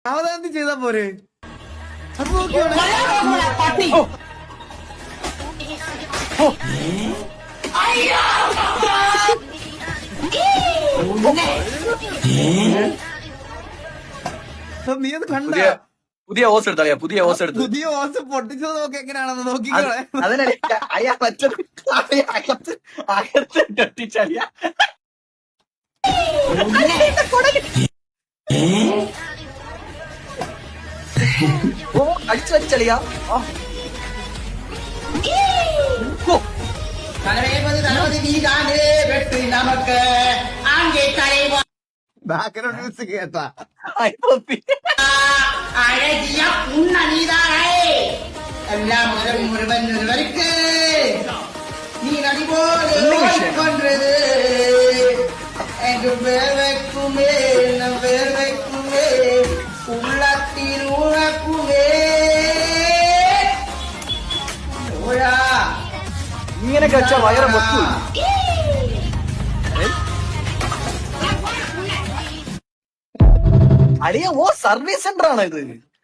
അവതാന്തി ചെയ്താ പോരെ അത് നീ അത് കണ്ട പുതിയ ഓസ് എടുത്തറിയാ പുതിയ ഓസ് എടുത്ത് പുതിയ ഓസ് പൊട്ടിച്ചത് നോക്കി എങ്ങനെയാണെന്ന് നോക്കിക്കോളെ അതിനല്ലേ അയാൾ അകത്തിട്ടറിയാ ഓ അടിച്ചു വലിച്ചളിയാ നമുക്ക് ബാക്ക്ഗ്രൗണ്ട് മ്യൂസിക് കേട്ടാ அழகிய புண்ண நீதானே எல்லாம் முருகன் ஒருவருக்கு நீ நடிபோது கொன்றது என்று பேர் வைக்குமே பேர் வைக்குமே உள்ளத்தில் உழக்குமே ഇങ്ങനെയൊക്കെ വെച്ചാ വയറ് മൊത്തു അളിയ ഓ സർവീസ് സെന്റർ ആണ് ഇത്